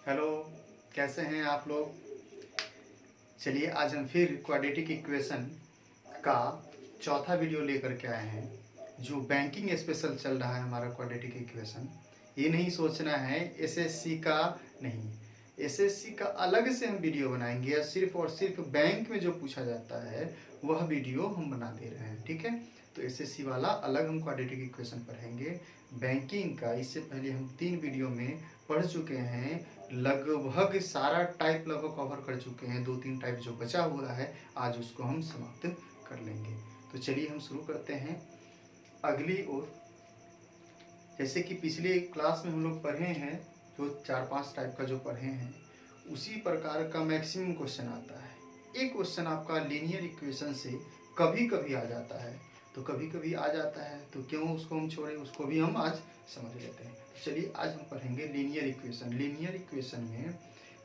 Hello, कैसे हैं आप लोग। चलिए आज हम फिर क्वाड्रेटिक इक्वेशन का चौथा वीडियो लेकर के आए हैं। जो बैंकिंग स्पेशल चल रहा है हमारा क्वाड्रेटिक इक्वेशन, ये नहीं सोचना है एसएससी का नहीं, एसएससी का अलग से हम वीडियो बनाएंगे या सिर्फ और सिर्फ बैंक में जो पूछा जाता है वह वीडियो हम बना दे रहे हैं। ठीक है, तो एसएससी वाला अलग हम क्वाड्रेटिक इक्वेशन पढ़ेंगे। बैंकिंग का इससे पहले हम 3 वीडियो में पढ़ चुके हैं, लगभग सारा टाइप लगभग कवर कर चुके हैं। 2-3 टाइप जो बचा हुआ है आज उसको हम समाप्त कर लेंगे। तो चलिए हम शुरू करते हैं अगली ओर। जैसे कि पिछले क्लास में हम लोग पढ़े हैं, जो 4-5 टाइप का जो पढ़े हैं उसी प्रकार का मैक्सिमम क्वेश्चन आता है। एक क्वेश्चन आपका लीनियर इक्वेशन से कभी कभी आ जाता है, तो कभी कभी आ जाता है तो क्यों उसको हम छोड़ें, उसको भी हम आज समझ लेते हैं। चलिए आज हम पढ़ेंगे लीनियर इक्वेशन। लीनियर इक्वेशन में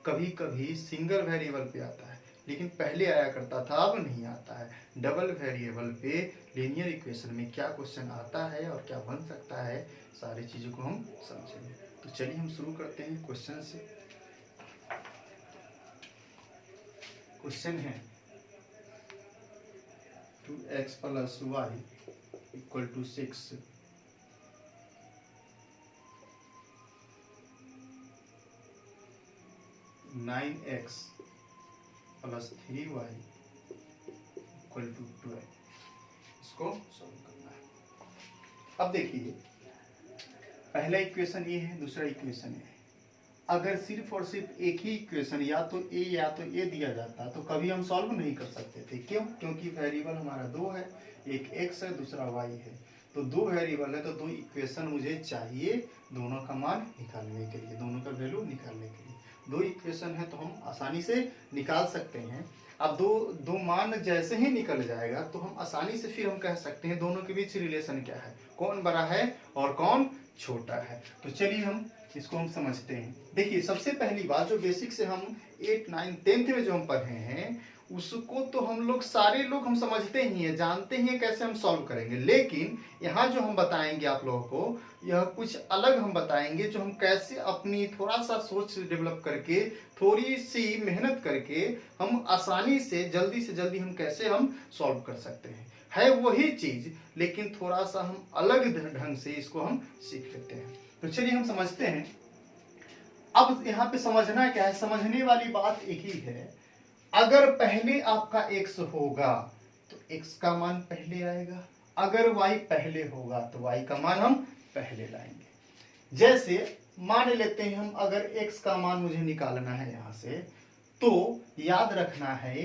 कभी कभी सिंगल वेरिएबल पे आता है, लेकिन पहले आया करता था, अब नहीं आता है। डबल वेरिएबल पे लीनियर इक्वेशन में क्या क्वेश्चन आता है और क्या बन सकता है, सारी चीज़ों को हम समझेंगे। तो चलिए हम शुरू करते हैं क्वेश्चन से। क्वेश्चन है 2x + y = 6, 9x + 3y = 12। इसको सॉल्व करना है। अब देखिए, पहला इक्वेशन ये है, दूसरा इक्वेशन ये है। अगर सिर्फ और सिर्फ एक ही इक्वेशन या तो ए दिया जाता तो कभी हम सॉल्व नहीं कर सकते थे। क्यों? क्योंकि वेरिएबल हमारा 2 है, एक x है दूसरा y है। तो 2 वेरिएबल है तो 2 इक्वेशन मुझे चाहिए दोनों का मान निकालने के लिए, दोनों का वैल्यू निकालने के लिए। 2 इक्वेशन है तो हम आसानी से निकाल सकते हैं। अब दो मान जैसे ही निकल जाएगा तो हम आसानी से फिर हम कह सकते हैं दोनों के बीच रिलेशन क्या है, कौन बड़ा है और कौन छोटा है। तो चलिए हम इसको हम समझते हैं। देखिए, सबसे पहली बात जो बेसिक से हम 8, 9, 10th में जो हम पढ़े हैं उसको तो हम लोग सारे लोग हम समझते ही हैं, जानते ही हैं कैसे हम सॉल्व करेंगे। लेकिन यहाँ जो हम बताएंगे आप लोगों को, यह कुछ अलग हम बताएंगे, जो हम कैसे अपनी थोड़ा सा सोच डेवलप करके, थोड़ी सी मेहनत करके हम आसानी से जल्दी हम कैसे हम सॉल्व कर सकते हैं। है वही चीज, लेकिन थोड़ा सा हम अलग ढंग से इसको हम सीख लेते हैं। तो चलिए हम समझते हैं। अब यहाँ पे समझना क्या है, समझने वाली बात एक ही है। अगर पहले आपका x होगा तो x का मान पहले आएगा, अगर y पहले होगा तो y का मान हम पहले लाएंगे। जैसे मान लेते हैं हम, अगर x का मान मुझे निकालना है यहाँ से, तो याद रखना है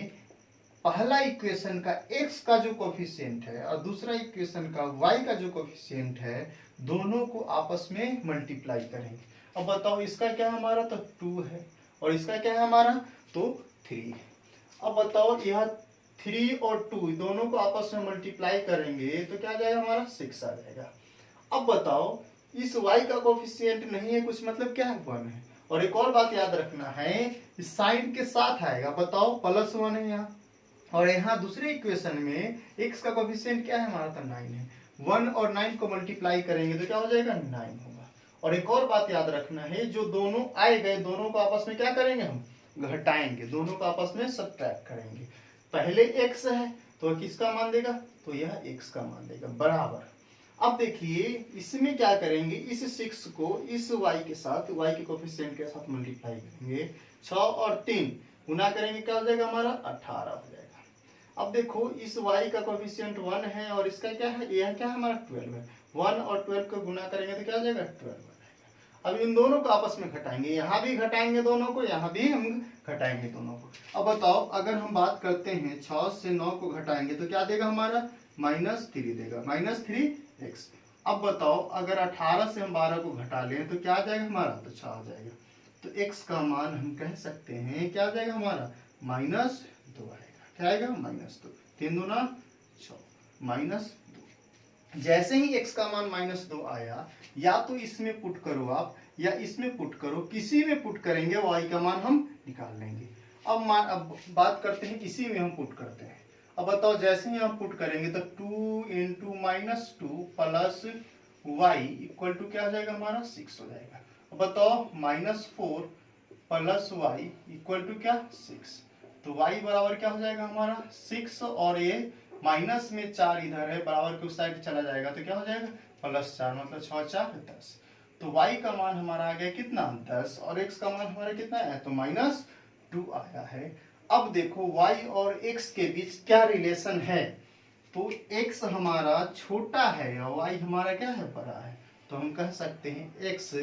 पहला इक्वेशन का x का जो कोफिशिएंट है और दूसरा इक्वेशन का y का जो कोफिशिएंट है, दोनों को आपस में मल्टीप्लाई करेंगे। अब बताओ, इसका क्या है हमारा, तो 2 है, और इसका क्या है हमारा, तो 3 है। अब बताओ, यह 3 और 2 दोनों को आपस में मल्टीप्लाई करेंगे तो क्या आ जाएगा हमारा, 6 आ जाएगा। अब बताओ, इस y का कोफिशिएंट नहीं है कुछ, मतलब क्या है, 1 है। और एक और बात याद रखना है, इस साइन के साथ आएगा। बताओ, +1 है यहाँ, और यहाँ दूसरे इक्वेशन में x का कोफिशिएंट क्या है हमारा, तो 9 है। 1 और 9 को मल्टीप्लाई करेंगे तो क्या हो जाएगा, 9 होगा। और एक और बात याद रखना है, जो दोनों आए गए दोनों को आपस में क्या करेंगे, हम घटाएंगे, दोनों को आपस में सब्ट्रैक्ट करेंगे। पहले x है तो किसका मान देगा, तो यह x का मान देगा, बराबर। अब देखिए, इसमें क्या करेंगे, इस 6 को इस y के साथ, y के कोफिशिएंट के साथ मल्टीप्लाई करेंगे। 6 और 3 गुना करेंगे, क्या हो जाएगा हमारा, 18 हो जाएगा। अब देखो, इस y का कोफिशिएंट 1 है और इसका क्या है, यह क्या है हमारा, 12 है। 1 और 12 को गुना करेंगे तो क्या हो जाएगा, 12 हो जाएगा। अब इन दोनों को आपस में घटाएंगे, यहाँ भी घटाएंगे दोनों को, यहाँ भी हम घटाएंगे दोनों को। अब बताओ, अगर हम बात करते हैं 6 से 9 को घटाएंगे तो क्या देगा हमारा, -3 देगा, -3x। अब बताओ, अगर 18 से हम 12 को घटा लें तो क्या आ जाएगा हमारा, तो 6 आ जाएगा। तो x का मान हम कह सकते हैं क्या आ जाएगा हमारा, -2 आएगा। क्या आएगा, -2। 3 दूना 6, -2। जैसे ही x का मान -2 आया, या तो इसमें पुट करो आप या इसमें पुट करो, किसी में पुट करेंगे y का मान हम निकाल लेंगे। अब बात करते हैं, इसी में हम पुट करते हैं। अब बताओ, जैसे ही हम पुट करेंगे तो 2 × -2 प्लस y इक्वल टू क्या हो जाएगा हमारा, 6 हो जाएगा। अब बताओ, -4 प्लस वाई इक्वल टू क्या 6। तो y बराबर क्या हो जाएगा हमारा 6 और ये माइनस में 4 इधर है बराबर के उस साइड चला जाएगा तो क्या हो जाएगा +4 मतलब 6 4 10। तो y का मान हमारा आ गया कितना 10 और x का मान हमारा कितना है तो -2 आया है। अब देखो y और x के बीच क्या रिलेशन है, तो x हमारा छोटा है और y हमारा क्या है बड़ा है, तो हम कह सकते हैं x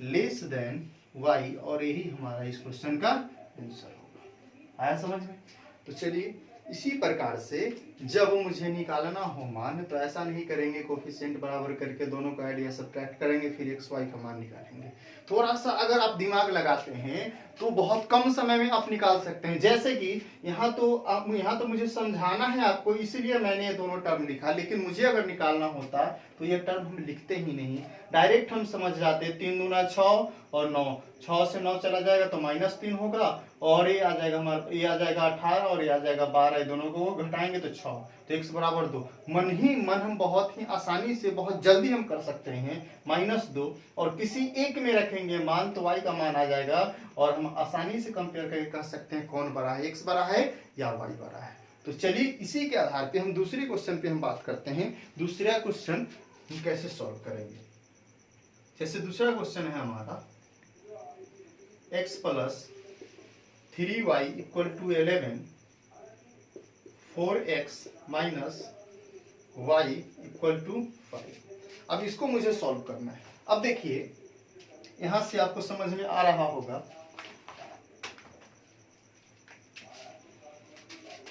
लेस देन y और यही हमारा इस क्वेश्चन का आंसर होगा। आया समझ में? तो चलिए इसी प्रकार से जब मुझे निकालना हो मान तो ऐसा नहीं करेंगे कोफिशिएंट बराबर करके दोनों का आइडिया सब्ट्रैक्ट करेंगे फिर एक्स वाई का मान निकालेंगे। थोड़ा सा अगर आप दिमाग लगाते हैं तो बहुत कम समय में आप निकाल सकते हैं। जैसे कि यहाँ तो मुझे समझाना है आपको इसलिए मैंने ये दोनों टर्म लिखा, लेकिन मुझे अगर निकालना होता तो ये टर्म हम लिखते ही नहीं, डायरेक्ट हम समझ जाते 3 दूना 6 और 9, 6 से 9 चला जाएगा तो -3 होगा और ये आ जाएगा हमारा ये आ जाएगा 18 और ये आ जाएगा 12, दोनों को घटाएंगे तो 6, तो x बराबर 2। मन हम बहुत ही आसानी से बहुत जल्दी हम कर सकते हैं -2 और किसी एक में रखेंगे मान तो y का मान आ जाएगा और हम आसानी से कंपेयर करके कह सकते हैं कौन बड़ा है, x बड़ा है या y बड़ा है। तो चलिए इसी के आधार पे हम दूसरे क्वेश्चन पे हम बात करते हैं। दूसरा क्वेश्चन हम कैसे सॉल्व करेंगे। जैसे दूसरा क्वेश्चन है हमारा x + 3y = 11 4x - y = 5। अब इसको मुझे सॉल्व करना है। अब देखिए यहां से आपको समझ में आ रहा होगा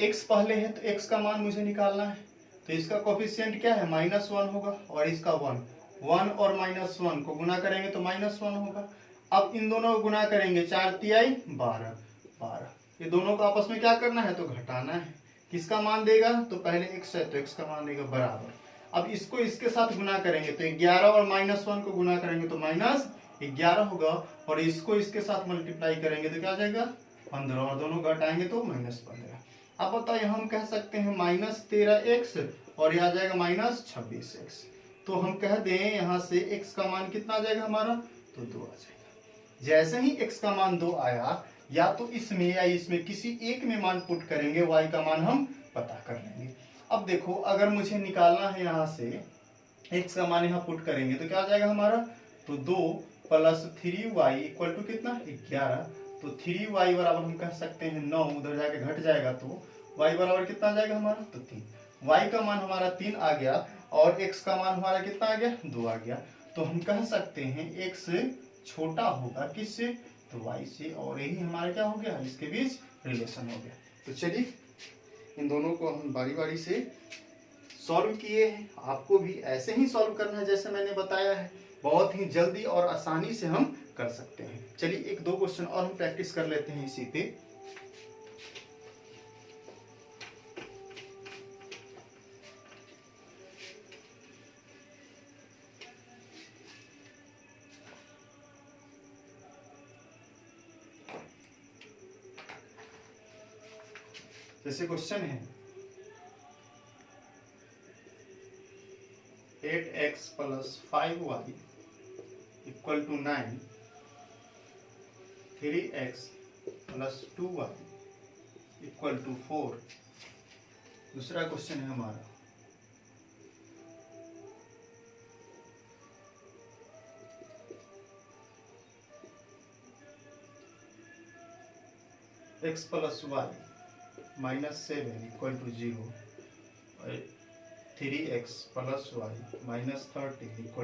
x पहले है तो x का मान मुझे निकालना है, तो इसका कोफिशिएंट क्या है -1 होगा और इसका 1 और -1 को गुना करेंगे तो -1 होगा। अब इन दोनों को गुना करेंगे 4 तिहाई 12, ये दोनों को आपस में क्या करना है तो घटाना है। किसका मान देगा तो पहले x है तो x का मान देगा बराबर। अब इसको इसके साथ गुना करेंगे तो 11 और -1 को गुना करेंगे तो -11 होगा और इसको इसके साथ मल्टीप्लाई करेंगे तो क्या आ जाएगा 15 और दोनों घटाएंगे तो -15। अब बताओ यहाँ हम कह सकते हैं -13x और यह आ जाएगा -26x। तो हम कह दें यहाँ से x का मान कितना आ जाएगा हमारा तो 2 आ जाएगा। जैसे ही x का मान 2 आया या तो इसमें या इसमें किसी एक में मान पुट करेंगे y का मान हम पता कर लेंगे। अब देखो अगर मुझे निकालना है यहाँ से x का मान यहाँ पुट करेंगे तो क्या आ जाएगा हमारा तो 2 + 3y = कितना 11, तो 3y बराबर हम कह सकते हैं 9, उधर जाके घट जाएगा तो y बराबर कितना आ जाएगा हमारा तो 3। y का मान हमारा 3 आ गया और x का मान हमारा कितना आ गया 2 आ गया। तो हम कह सकते हैं x छोटा होगा किससे तो y से और यही हमारा क्या हो गया इसके बीच रिलेशन हो गया। तो चलिए इन दोनों को हम बारी बारी से सॉल्व किए हैं। आपको भी ऐसे ही सॉल्व करना है जैसे मैंने बताया है, बहुत ही जल्दी और आसानी से हम कर सकते हैं। चलिए 1-2 क्वेश्चन और हम प्रैक्टिस कर लेते हैं इसी पे। जैसे क्वेश्चन है 8x + 5y = 9, 3x + 2y = 4। दूसरा क्वेश्चन है हमारा x + y - 7 = 0 और 3x + y - 30 =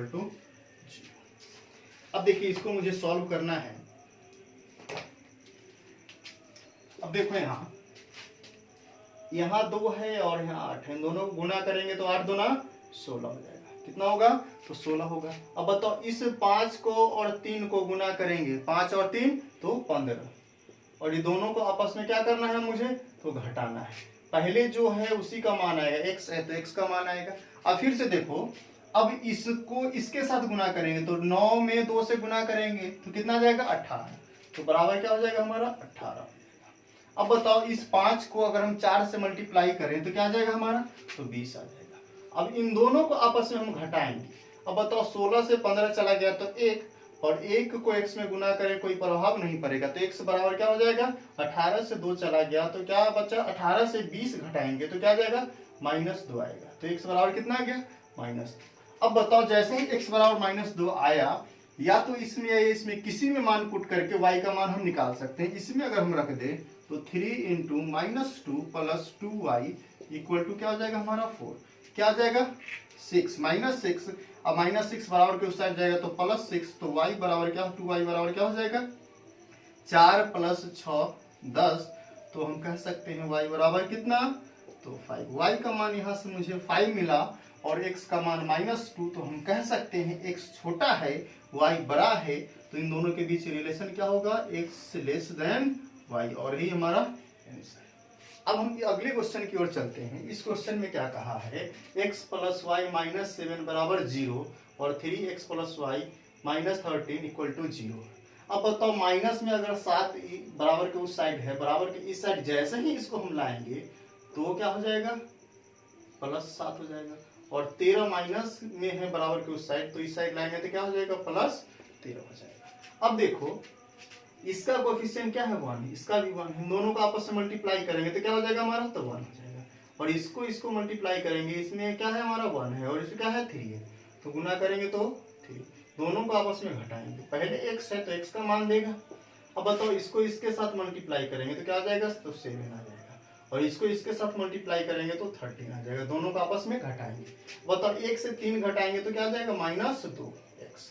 0। अब देखिए इसको मुझे सॉल्व करना है। अब देखो यहाँ 2 है और यहाँ 8 है, दोनों को गुना करेंगे तो 8 दूना 16 हो जाएगा। कितना होगा तो 16 होगा। अब बताओ इस 5 को और 3 को गुना करेंगे 5 और 3 तो 15 और ये दोनों को आपस में क्या करना है मुझे तो घटाना है। पहले जो है उसी का मान आएगा, x है तो x का मान आएगा। अब फिर से देखो अब इसको इसके साथ गुना करेंगे तो 9 में 2 से गुना करेंगे तो कितना आ जाएगा 18, तो बराबर क्या हो जाएगा हमारा 18। अब बताओ इस 5 को अगर हम 4 से मल्टीप्लाई करें तो क्या आ जाएगा हमारा तो 20 आ जाएगा। अब इन दोनों को आपस में हम घटाएंगे। अब बताओ 16 से 15 चला गया तो 1, और 1 को x में गुना करें कोई प्रभाव नहीं पड़ेगा, तो x बराबर क्या हो जाएगा, 18 से 2 चला गया तो क्या बचा, 18 से 20 घटाएंगे तो क्या जाएगा, -2 आएगा। तो x बराबर कितना आ गया, -2। अब बताओ जैसे ही x बराबर -2 आया, या तो इसमें या इसमें किसी में मान पुट करके y का मान हम निकाल सकते हैं। इसमें अगर हम रख दें तो 3 into -2 plus 2y equal to क्या हो जाएगा हमारा 4, क्या आ जाएगा 6 -6। अब -6 बराबर के उस साइड जाएगा तो +6, तो y बराबर क्या, 2y बराबर क्या हो जाएगा 4 + 6 10। तो हम कह सकते हैं y बराबर कितना, तो 5। y का मान यहाँ से मुझे 5 मिला और x का मान -2, तो हम कह सकते हैं x छोटा है y बड़ा है, तो इन दोनों के बीच रिलेशन क्या होगा, x लेस देन y, और यही हमारा आंसर। अब हम अगले क्वेश्चन की ओर चलते हैं। इस क्वेश्चन में क्या कहा है, x + y - 7 बराबर 0 और 3x + y - 13 इक्वल टू 0। अब बताओ माइनस में अगर 7 बराबर के उस साइड है, बराबर के इस साइड जैसे ही इसको हम लाएंगे तो क्या हो जाएगा, +7 हो जाएगा, और 13 माइनस में है बराबर के उस साइड, तो इस साइड लाएंगे तो क्या हो जाएगा, +13 हो जाएगा। अब देखो इसका कोएफिशिएंट क्या है 1, इसका भी 1, हम दोनों को आपस में मल्टीप्लाई करेंगे तो क्या हो जाएगा हमारा, तो 1 हो जाएगा। और इसको मल्टीप्लाई करेंगे, इसमें क्या है हमारा 1 है और इसमें क्या है 3 है, तो गुना करेंगे तो 3। दोनों को आपस में घटाएंगे, पहले x है तो x का मान देगा। अब बताओ इसको इसके साथ मल्टीप्लाई करेंगे तो क्या आ जाएगा, तो 7 आ जाएगा, और इसको इसके साथ मल्टीप्लाई करेंगे तो 13 आ जाएगा। दोनों को आपस में घटाएंगे, बताओ 1 से 3 घटाएंगे तो क्या आ जाएगा, -2x,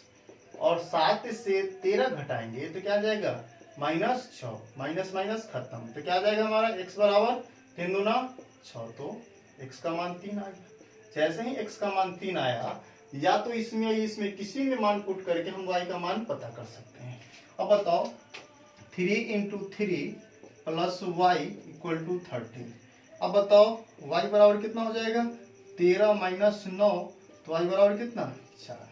और 7 से 13 घटाएंगे तो क्या आ जाएगा, -6, माइनस माइनस खत्म, तो क्या आ जाएगा हमारा x बराबर 3 दूना 6, तो x का मान 3 आ गया। जैसे ही x का मान 3 आया, या तो इसमें किसी में मान पुट करके हम y का मान पता कर सकते हैं। अब बताओ 3 × 3 + y = 13। अब बताओ y बराबर कितना हो जाएगा, 13 - 9, तो y बराबर कितना, 4।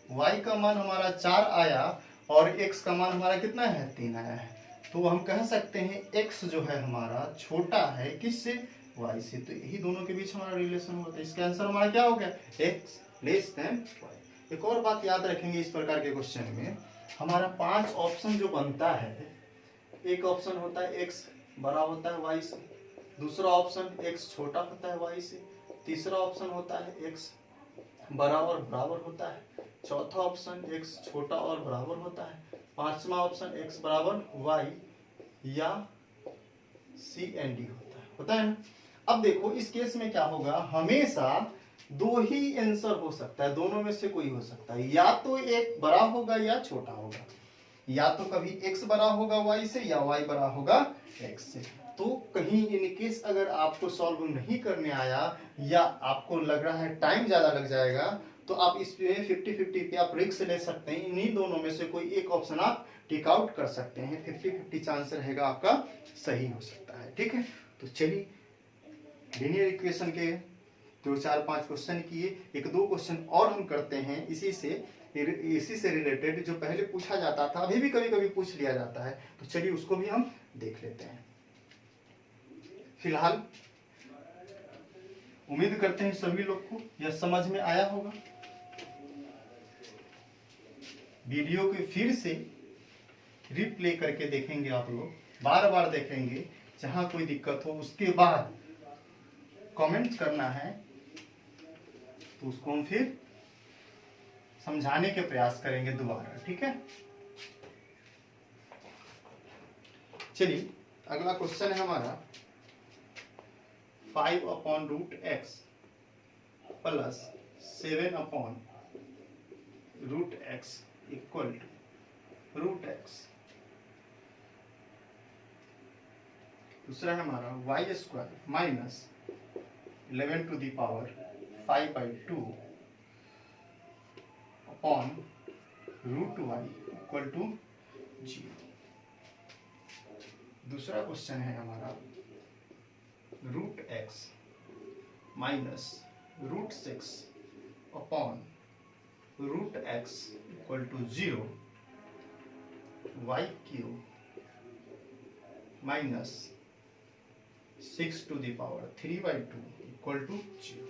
y का मान हमारा 4 आया और x का मान हमारा कितना है, 3 आया है। तो हम कह सकते हैं x जो है हमारा छोटा है किससे, y से, तो यही दोनों के बीच हमारा रिलेशन होता है। इसका आंसर हमारा क्या हो गया, x लेस देन y। एक और बात याद रखेंगे इस प्रकार के क्वेश्चन में, हमारा 5 ऑप्शन जो बनता है, एक ऑप्शन होता है x बड़ा होता है y से, दूसरा ऑप्शन x छोटा होता है y से, तीसरा ऑप्शन होता है x बड़ा और बराबर होता है, चौथा ऑप्शन x छोटा और बराबर होता है, पांचवा ऑप्शन x बराबर y या c एंड d होता है ना। अब देखो इस केस में क्या होगा, हमेशा 2 ही आंसर हो सकता है, दोनों में से कोई हो सकता है, या तो एक बड़ा होगा या छोटा होगा, या तो कभी x बड़ा होगा y से या y बड़ा होगा x से। तो कहीं इन केस अगर आपको सॉल्व नहीं करने आया या आपको लग रहा है टाइम ज्यादा लग जाएगा, तो आप इसमें 50-50 पे आप रिस्क ले सकते हैं। इन्हीं दोनों में से कोई एक ऑप्शन आप टिक आउट कर सकते हैं, 50-50 चांस रहेगा आपका सही हो सकता है। ठीक है, तो चलिए लीनियर इक्वेशन के 2-4-5 क्वेश्चन किए, 1-2 क्वेश्चन और हम करते हैं इसी से रिलेटेड, जो पहले पूछा जाता था, अभी भी कभी कभी पूछ लिया जाता है, तो चलिए उसको भी हम देख लेते हैं। फिलहाल उम्मीद करते हैं सभी लोग को यह समझ में आया होगा। वीडियो को फिर से रिप्ले करके देखेंगे आप लोग, बार बार देखेंगे, जहां कोई दिक्कत हो उसके बाद कमेंट करना है, तो उसको हम फिर समझाने के प्रयास करेंगे दोबारा। ठीक है, चलिए अगला क्वेश्चन है हमारा 5/√x + 7/√x = √x। दूसरा है हमारा y² - 11⁵ √y = 0। दूसरा क्वेश्चन है हमारा √x - √6/√x = 0, y³ - 6⁵3/2 = 0।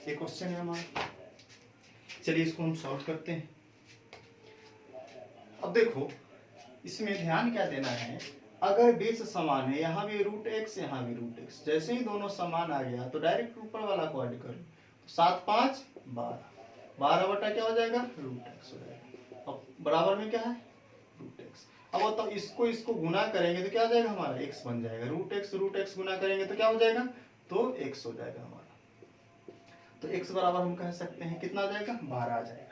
ये क्वेश्चन है हमारा। चलिए इसको हम सॉल्व करते हैं। अब देखो इसमें ध्यान क्या देना है, अगर बेस समान है, यहाँ भी रूट एक्स यहाँ भी रूट एक्स, जैसे ही दोनों समान आ गया तो डायरेक्ट ऊपर वाला को ऐड करो, तो 7 5 12, 12 बटा क्या हो जाएगा रूट एक्स हो जाएगा। अब बराबर में क्या है रूट एक्स। अब बताओ इसको इसको गुना करेंगे तो क्या हो जाएगा हमारा एक्स बन जाएगा, रूट एक्स गुना करेंगे तो क्या हो जाएगा तो एक्स हो जाएगा हमारा। तो x बराबर हम कह सकते हैं कितना आ जाएगा 12 आ जाएगा।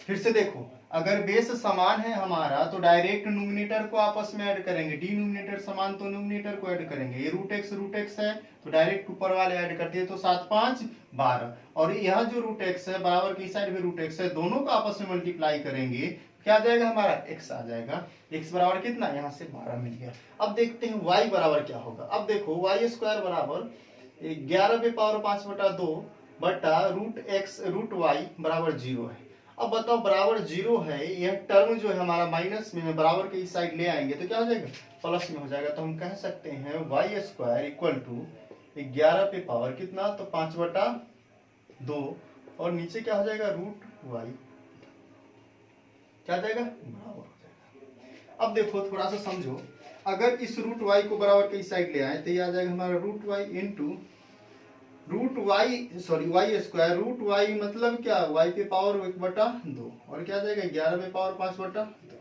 फिर से देखो अगर बेस समान है हमारा तो डायरेक्ट न्यूमरेटर को आपस में ऐड करेंगे, डिनोमिनेटर समान तो न्यूमरेटर को ऐड करेंगे। ये रूट एक्स है तो डायरेक्ट ऊपर वाले ऐड करते हैं, तो 7 5 12, और यह जो रूट एक्स है बराबर की साइड में रूट एक्स है, दोनों को आपस में मल्टीप्लाई करेंगे क्या आ जाएगा हमारा x आ जाएगा। x बराबर कितना यहाँ से 12 मिल गया। अब देखते हैं y बराबर क्या होगा। अब देखो y स्क्वायर बराबर 11 पे पावर 5 बटा 2 बटा रूट एक्स रूट वाई बराबर 0 है। अब बताओ बराबर 0 है, यह टर्म जो है हमारा माइनस में है, बराबर के इस साइड ले आएंगे तो क्या हो जाएगा प्लस में हो जाएगा। तो हम कह सकते हैं वाई स्क्वायर इक्वल टू 11 पे पावर कितना तो 5 बटा 2 और नीचे क्या हो जाएगा रूट वाई, क्या जाएगा बराबर हो जाएगा। अब देखो थोड़ा सा समझो, अगर इस रूट वाई को बराबर के इस साइड ले आए तो ये आ जाएगा हमारा root Y into root Y sorry Y square, root Y मतलब क्या वाई पे पावर 1 बटा 2 और क्या जाएगा 11 पे पावर 5 बटा 2।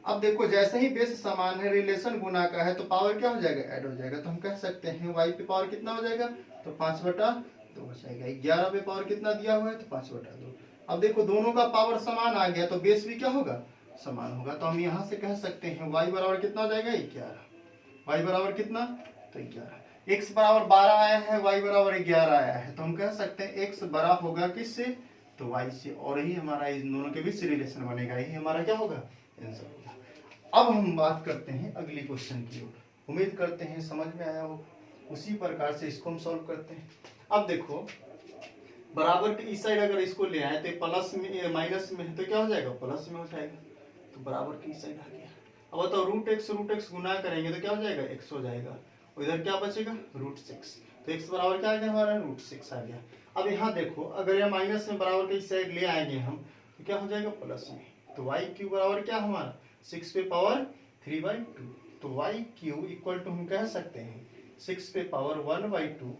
अब देखो जैसे ही बेस समान है रिलेशन गुना का है तो पावर क्या हो जाएगा ऐड हो जाएगा। तो हम कह सकते हैं वाई पे पावर कितना हो जाएगा तो 5 बटा 2 हो जाएगा। 11 पे पावर कितना दिया हुआ है तो 5 बटा 2। अब देखो दोनों का पावर समान आ गया तो बेस भी क्या होगा समान होगा। तो हम यहाँ से कह सकते हैं वाई बराबर कितना हो जाएगा 11, वाई बराबर कितना तो 11। x बराबर 12 आया है, y बराबर 11 आया है, तो हम कह सकते हैं x बड़ा होगा किससे तो y से, और यही हमारा इन दोनों के बीच रिलेशन बनेगा, यही हमारा क्या होगा आंसर होगा। अब हम बात करते हैं अगली क्वेश्चन की ओर, उम्मीद करते हैं समझ में आया हो। उसी प्रकार से इसको हम सॉल्व करते हैं। अब देखो बराबर के इस साइड अगर इसको ले आए तो प्लस में माइनस में है तो क्या हो जाएगा प्लस में हो जाएगा, तो बराबर की इस साइड आ गया। अब बताओ रूट एक्स गुना करेंगे तो क्या हो जाएगा x हो जाएगा, इधर क्या बचेगा रूट 6, तो x बराबर क्या आ गया हमारा रूट 6 आ गया। अब यहाँ देखो अगर यह माइनस में बराबर के इस साइड ले आएंगे हम तो क्या हो जाएगा प्लस में, तो y क्यू बराबर क्या हमारा 6 पे पावर 3/2, तो y क्यू इक्वल टू हम कह सकते हैं 6 पे पावर 1/2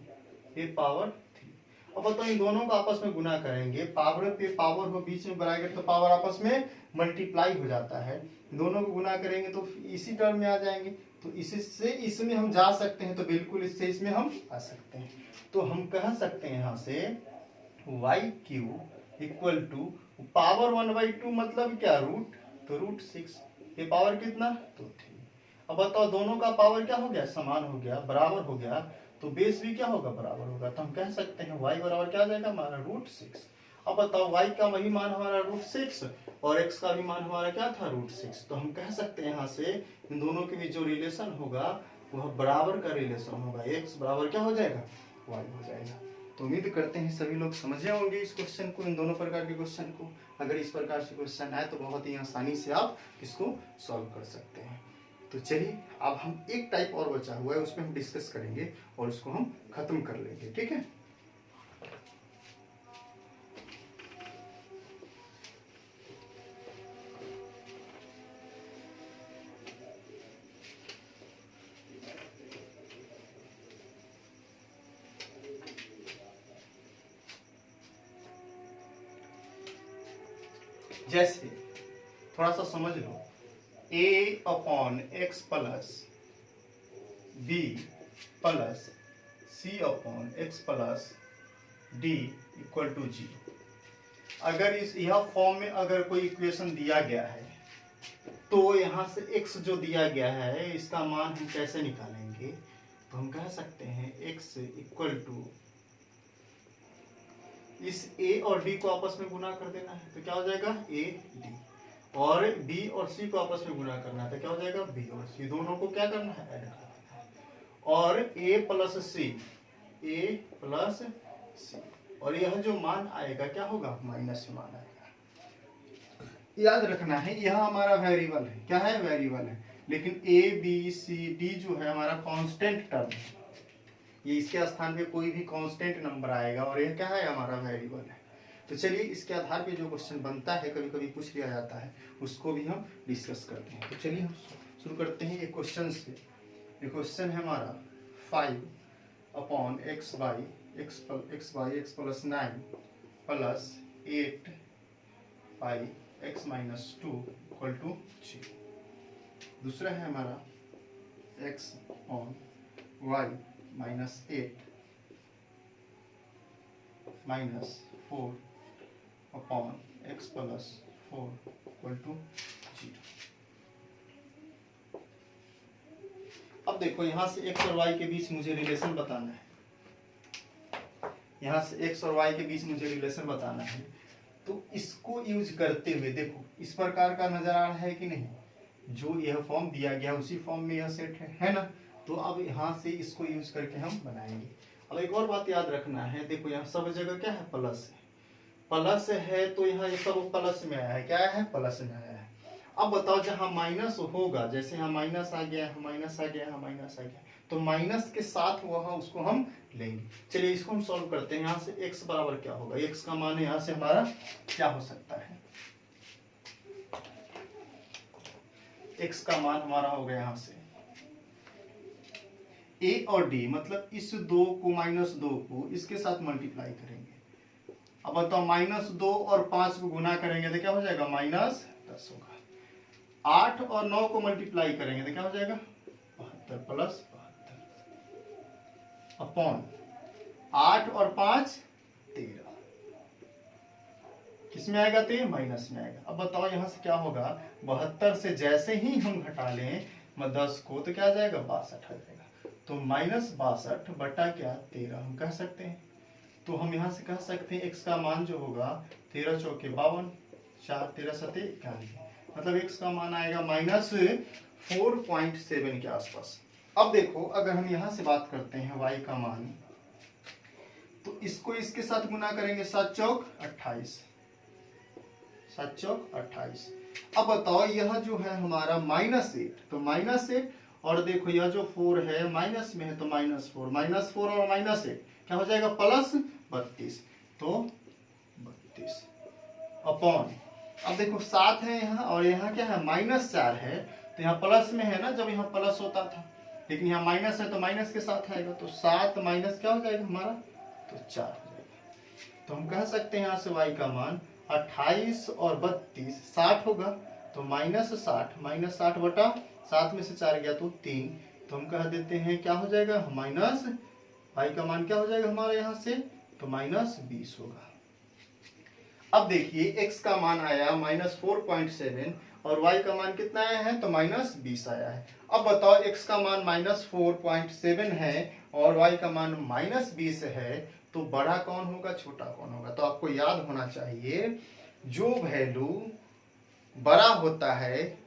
पे पावर 3। अब बताओ इन दोनों को आपस में गुना करेंगे, पावर पे पावर हो बीच में ब्रैकेट तो पावर आपस में मल्टीप्लाई हो जाता है, दोनों को गुना करेंगे तो इसी टर्म में आ जाएंगे, तो इससे इसमें हम जा सकते हैं तो बिल्कुल इससे इसमें हम आ सकते हैं। तो हम कह सकते हैं यहाँ से Y Q equal to power 1/2 मतलब क्या रूट, तो रूट 6 ये पावर कितना तो 3। अब बताओ दोनों का पावर क्या हो गया समान हो गया बराबर हो गया, तो बेस भी क्या होगा बराबर होगा, तो हम कह सकते हैं y बराबर क्या आ जाएगा हमारा रूट 6। अब बताओ y का वही मान हमारा रूट 6 और x का भी मान हमारा क्या था रूट 6, तो हम कह सकते हैं यहाँ से इन दोनों के बीच जो रिलेशन होगा वह बराबर का रिलेशन होगा, x बराबर क्या हो जाएगा y हो जाएगा। तो उम्मीद करते हैं सभी लोग समझे होंगे इस क्वेश्चन को, इन दोनों प्रकार के क्वेश्चन को। अगर इस प्रकार से क्वेश्चन आए तो बहुत ही आसानी से आप इसको सॉल्व कर सकते हैं। तो चलिए अब हम एक टाइप और बचा हुआ है उसमें हम डिस्कस करेंगे और उसको हम खत्म कर लेंगे, ठीक है। जैसे थोड़ा सा समझ लो a/x plus b plus c/x plus d equal to 0। अगर इस यह फॉर्म में अगर कोई इक्वेशन दिया गया है तो यहाँ से x जो दिया गया है इसका मान हम कैसे निकालेंगे, तो हम कह सकते हैं x इक्वल टू इस a और d को आपस में गुना कर देना है तो क्या हो जाएगा a d, और b और c को आपस में गुना करना है तो क्या हो जाएगा b और c, दोनों को क्या करना है ऐड करना है, और a प्लस c और यह जो मान आएगा क्या होगा माइनस में मान आएगा। याद रखना है यह हमारा वेरिएबल है, क्या है वेरिएबल है, लेकिन a b c d जो है हमारा कांस्टेंट टर्म है, ये इसके स्थान पे कोई भी कांस्टेंट नंबर आएगा और यह क्या है हमारा वेरिएबल है। तो चलिए इसके आधार पे जो क्वेश्चन बनता है, कभी कभी पूछ लिया जाता है, उसको भी हम डिस्कस करते हैं। तो चलिए हम शुरू करते हैं एक क्वेश्चन से। ये क्वेश्चन है हमारा 5/x plus 9 plus 8/x-2 equal to 0। दूसरा है हमारा x/y minus 8 minus 4/x plus 4 equal to 0। अब देखो यहाँ से x और y के बीच मुझे रिलेशन बताना है। यहाँ से x और y के बीच मुझे रिलेशन बताना है, तो इसको यूज करते हुए देखो इस प्रकार का नजर आ रहा है कि नहीं, जो यह फॉर्म दिया गया उसी फॉर्म में यह सेट है ना। तो अब यहाँ से इसको यूज करके हम बनाएंगे। अब एक और बात याद रखना है, देखो यहाँ सब जगह क्या है, प्लस है। प्लस है तो यहाँ ये सब प्लस में आया है, क्या है, प्लस में आया है। अब बताओ जहाँ माइनस होगा, जैसे यहाँ माइनस आ गया, यहाँ माइनस आ गया, यहाँ माइनस आ गया, तो माइनस के साथ वहाँ उसको हम लेंगे। चलिए इसको हम सॉल्व करते हैं। यहाँ से x बराबर क्या होगा, x का मान यहाँ से हमारा क्या हो सकता है, x का मान हमारा हो गया यहाँ से a और d, मतलब इस 2 को -2 को इसके साथ मल्टीप्लाई करेंगे। अब बताओ -2 और 5 को गुना करेंगे तो क्या हो जाएगा, -10 होगा। 8 और 9 को मल्टीप्लाई करेंगे तो क्या हो जाएगा, 72 प्लस 72 अपॉन 8 और 5 13। किस में आएगा, तो माइनस में आएगा। अब बताओ यहाँ से क्या होगा, 72 से जैसे ही हम घटा लें 10 को तो क्या आ जाएगा, 62 आ जाएगा। तो -62 बटा क्या, 13 हम कह सकते हैं। तो हम यहाँ से कह सकते हैं x का मान जो होगा 13 चौके 52, 4 13 सते 91, मतलब x का मान आएगा -4.7 के आसपास। अब देखो अगर हम यहाँ से बात करते हैं y का मान, तो इसको इसके साथ गुना करेंगे, 7 चौक 28, 7 चौक 28। अब बताओ यह जो है हमारा -8, तो -8 और देखो यह जो 4 है माइनस में है तो -4, -4 और -8 क्या हो जाएगा, +32, तो 32 अपॉन, अब देखो 7 है यहाँ और यहाँ क्या है, -4 है, तो यहाँ प्लस में है ना, जब यहाँ प्लस होता था, लेकिन यहाँ माइनस है तो माइनस के साथ आएगा, तो 7 माइनस क्या हो जाएगा हमारा, तो 4 हो जाएगा। तो हम कह सकते हैं यहाँ से y का मान 28 और 32 60 होगा, तो -60 बटा 7 में से 4 गया तो 3, तो हम कह देते हैं क्या हो जाएगा, माइनस y का मान क्या हो जाएगा हमारा यहाँ से, तो -20 होगा। अब देखिए x का मान आया -4.7 और y का मान कितना आया है, तो -20 आया है। अब बताओ x का मान -4.7 है और y का मान -20 है, तो बड़ा कौन होगा, छोटा कौन होगा। तो आपको याद होना चाहिए जो वैल्यू बड़ा होता है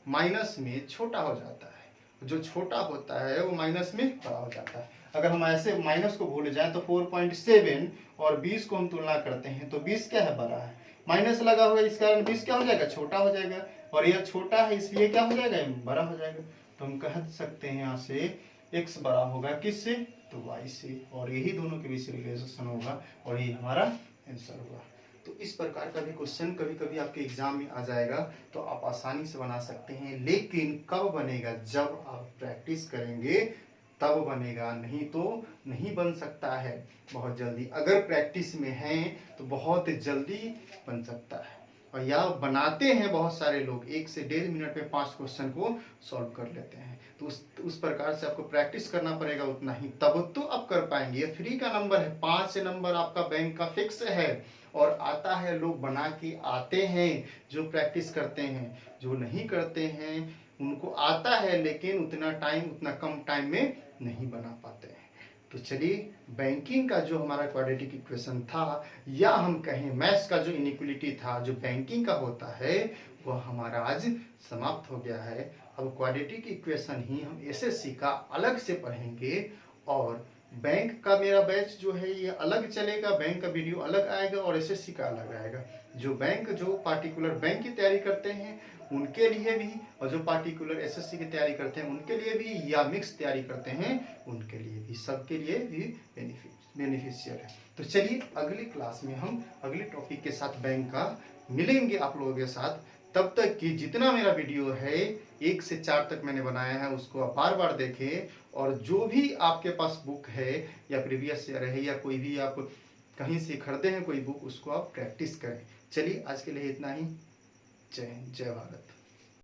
माइनस में छोटा हो जाता है, जो छोटा होता है वो माइनस में बड़ा हो जाता है। अगर हम ऐसे माइनस को भूल जाए तो 4.7 और 20 को हम तुलना करते हैं तो 20 क्या है, बड़ा है, माइनस लगा हुआ है, इस कारण 20 क्या हो जाएगा, छोटा हो जाएगा, और यह छोटा है इसलिए क्या हो जाएगा, बड़ा हो जाएगा। तो हम कह सकते हैं यहाँ से x बड़ा होगा किससे, तो y से, और यही दोनों के बीच रिलेशन होगा और यही हमारा आंसर होगा। तो इस प्रकार का भी क्वेश्चन कभी कभी आपके एग्जाम में आ जाएगा, तो आप आसानी से बना सकते हैं, लेकिन कब बनेगा, जब आप प्रैक्टिस करेंगे तब बनेगा, नहीं तो नहीं बन सकता है बहुत जल्दी। अगर प्रैक्टिस में हैं तो बहुत जल्दी बन सकता है, और या बनाते हैं बहुत सारे लोग, 1 से 1.5 मिनट में 5 क्वेश्चन को सॉल्व कर लेते हैं। तो उस प्रकार से आपको प्रैक्टिस करना पड़ेगा उतना ही, तब तो आप कर पाएंगे। ये फ्री का नंबर है, 5 नंबर आपका बैंक का फिक्स है और आता है, लोग बना के आते हैं जो प्रैक्टिस करते हैं, जो नहीं करते हैं उनको आता है लेकिन उतना कम टाइम में नहीं बना पाते हैं। तो चलिए बैंकिंग का जो हमारा क्वाड्रेटिक इक्वेशन था, या हम कहें मैथ्स का जो इनइक्वालिटी था जो बैंकिंग का होता है, वह हमारा आज समाप्त हो गया है। अब क्वाड्रेटिक इक्वेशन ही हम एसएससी का अलग से पढ़ेंगे, और बैंक का मेरा बैच जो है ये अलग चलेगा, बैंक का वीडियो अलग आएगा और एसएससी का अलग आएगा। जो पार्टिकुलर बैंक की तैयारी करते हैं उनके लिए भी, और जो पार्टिकुलर एसएससी की तैयारी करते हैं उनके लिए भी, या मिक्स तैयारी करते हैं उनके लिए भी, सबके लिए भी बेनिफिट। बेनिफिशियर है। तो चलिए अगली क्लास में हम अगले टॉपिक के साथ बैंक का मिलेंगे आप लोगों के साथ। तब तक कि जितना मेरा वीडियो है 1 से 4 तक मैंने बनाया है उसको आप बार बार देखें, और जो भी आपके पास बुक है या प्रीवियस ईयर है या कोई भी आप कहीं से खरीदे हैं कोई बुक, उसको आप प्रैक्टिस करें। चलिए आज के लिए इतना ही। जय हिंद, जय भारत।